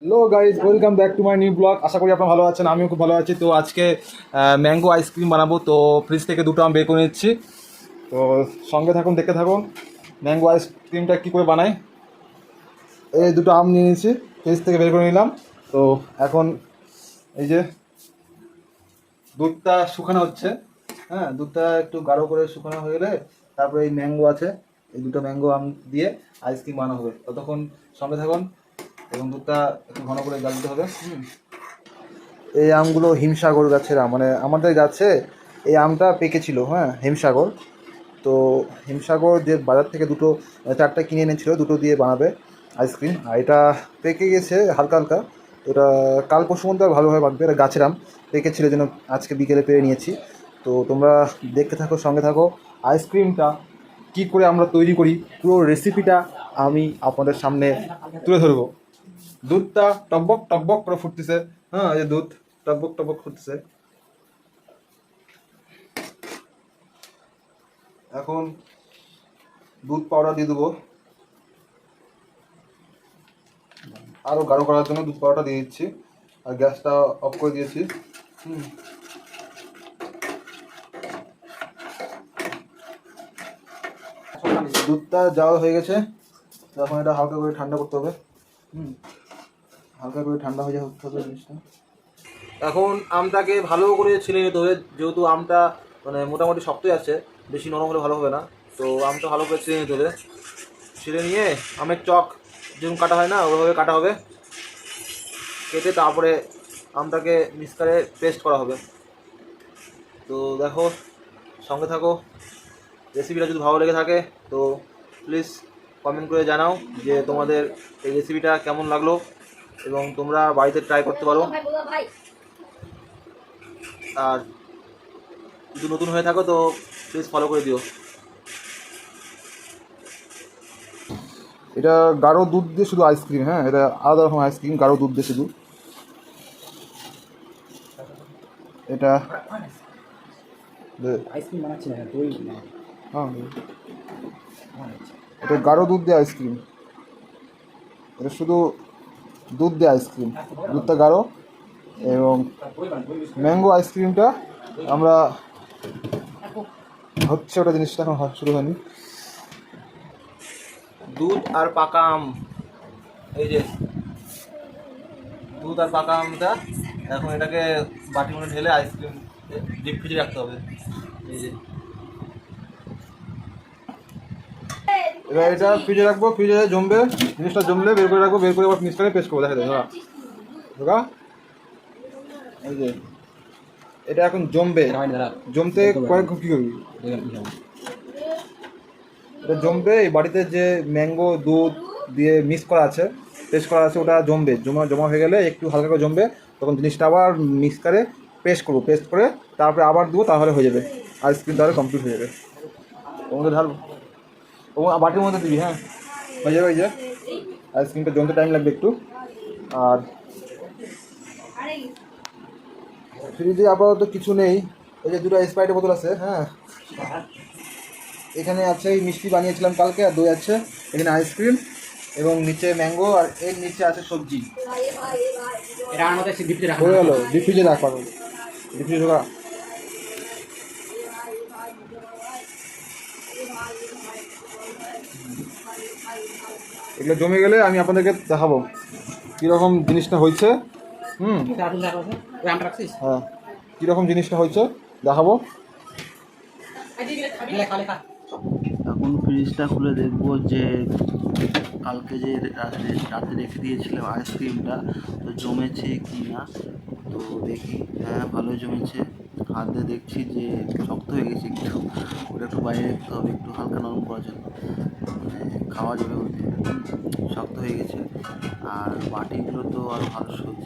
Hello guys, welcome back to my new blog. আশা করি আপনারা ভালো আছেন, আমিও খুব ভালো আছি। তো আজকে ম্যাঙ্গো আইসক্রিম বানাবো। তো ফ্রিজ থেকে দুটো আম বের করে নিচ্ছি। তো সঙ্গে থাকুন, দেখতে থাকুন ম্যাঙ্গো আইসক্রিমটা কী করে বানাই। এই দুটো আম নিয়ে নিয়েছি, ফ্রিজ থেকে বের করে নিলাম। তো এখন এই যে দুধটা শুকানো হচ্ছে। হ্যাঁ, দুধটা একটু গাঢ় করে শুকানো হয়ে গেলে তারপরে এই ম্যাঙ্গো আছে, এই দুটো ম্যাঙ্গো আম দিয়ে আইসক্রিম বানানো হবে। ততক্ষণ সঙ্গে থাকুন এবং দুধটা একটু ঘন করে জাল দিতে হবে। এই আমগুলো হিমসাগর গাছের আম, মানে আমাদের গাছে এই আমটা পেকেছিল। হ্যাঁ, হিমসাগর। তো হিমসাগর যে বাজার থেকে দুটো চারটা কিনে এনেছিল, দুটো দিয়ে বানাবে আইসক্রিম। আর এটা পেকে গেছে হালকা হালকা। এটা কাল পরশু মধ্যে ভালোভাবে বাঁধবে। এটা গাছের আম, পেকেছিল যেন আজকে বিকেলে পেরে নিয়েছি। তো তোমরা দেখতে থাকো, সঙ্গে থাকো। আইসক্রিমটা কী করে আমরা তৈরি করি পুরো রেসিপিটা আমি আপনাদের সামনে তুলে ধরবো। দুধটা টকবক টকবক করে ফুটতেছে। হ্যাঁ, এই যে দুধ টকবক টকবক ফুটতেছে। এখন দুধ পাউডার দিয়ে দেবো, আরও গাঢ় করার জন্য দুধ পাউডারটা দিয়ে দিচ্ছি। আর গ্যাসটা অফ করে দিয়েছি। দুধটা জাল হয়ে গেছে। এখন এটা হালকা করে ঠান্ডা করতে হবে। হালকা করে ঠান্ডা হয়ে যাওয়া হবে জিনিসটা। এখন আমটাকে ভালো করে ছিলে নিতে হবে, যেহেতু আমটা মানে মোটামুটি শক্তই আছে, বেশি নরম হলে ভালো হবে না। তো আমটা ভালো করে ছিলে নিতে হবে। ছিলে নিয়ে আমের চক যেরকম কাটা হয় না, ওইভাবে কাটা হবে। কেটে তারপরে আমটাকে মিক্সারে পেস্ট করা হবে। তো দেখো, সঙ্গে থাকো। রেসিপিটা যদি ভালো লেগে থাকে তো প্লিজ কমেন্ট করে জানাও যে তোমাদের এই রেসিপিটা কেমন লাগলো, এবং তোমরা বাড়িতে ট্রাই করতে পারো। আর যদি নতুন হয়ে থাকো তো প্লিজ ফলো করে দিও। এটা গাঢ় দুধ দিয়ে শুধু আইসক্রিম। হ্যাঁ, এটা আলাদা রকম আইসক্রিম, গাঢ় দুধ দিয়ে শুধু। এটা আইসক্রিম বানাচ্ছি না, দই না। হ্যাঁ, এটা গাঢ় দুধ দিয়ে আইসক্রিম। এটা শুধু দুধ দিয়ে আইসক্রিম, দুধটা গাঢ়। এবং ম্যাঙ্গো আইসক্রিমটা আমরা হচ্ছে ওটা জিনিসটা এখন শুরু হয়নি। দুধ আর পাকা আম, এই যে দুধ আর পাকা আমটা, এখন এটাকে বাটির মধ্যে ঢেলে আইসক্রিম ডিপ ফ্রিজে রাখতে হবে। এই যে এবার এটা ফ্রিজে রাখবো, ফ্রিজে জমবে, জিনিসটা জমলে বের করে রাখবো, বের করে আবার মিক্সারে পেস্ট করবো। দেখা যায় ধরা এই যে এটা এখন জমবে। জমতে কয়েক কী করবি, এটা জমবে। এই বাড়িতে যে ম্যাঙ্গো দুধ দিয়ে মিক্স করা আছে, পেস্ট করা আছে, ওটা জমবে। জমা হয়ে গেলে একটু হালকা করে জমবে, তখন জিনিসটা আবার মিক্সারে পেস্ট করবো। পেস্ট করে তারপরে আবার দেবো, তাহলে হয়ে যাবে আইসক্রিম, তাহলে কমপ্লিট হয়ে যাবে। ওর মধ্যে ঢালবো, ও বাটির মধ্যে দিবি। হ্যাঁ, হয়ে যাবে। এই যে আইসক্রিমটা জমতে টাইম লাগবে একটু। আর ফ্রিজে আপাতত কিছু নেই। এই যে দুটো স্প্রাইটের বোতল আছে। হ্যাঁ, এখানে আছে এই মিষ্টি বানিয়েছিলাম কালকে, আর দই আছে। এখানে আইসক্রিম এবং নিচে ম্যাঙ্গো, আর এর নিচে আছে সবজি। এটা আমাদের ডিপে রাখা হয়ে গেল, ডিপ ফ্রিজে রাখ পারো, ডিপ ফ্রিজে ঢোকা। এগুলো জমে গেলে আমি আপনাদেরকে দেখাবো কীরকম জিনিসটা হয়েছে। হ্যাঁ, কীরকম জিনিসটা হয়েছে দেখাবো। এখন ফ্রিজটা খুলে দেখবো যে কালকে যে রাতে রেখে দিয়েছিলাম আইসক্রিমটা, তো জমেছে কি না। তো দেখি, হ্যাঁ ভালোই জমেছে। হাত দিয়ে দেখছি যে শক্ত হয়ে গেছে একটু, ওটা একটু বাইরে রাখতে হবে, একটু হালকা নরম করার জন্য, মানে খাওয়া যাবে বলতে। শক্ত হয়ে গেছে। আর বাটিগুলো তো আরও ভালো সহ্য।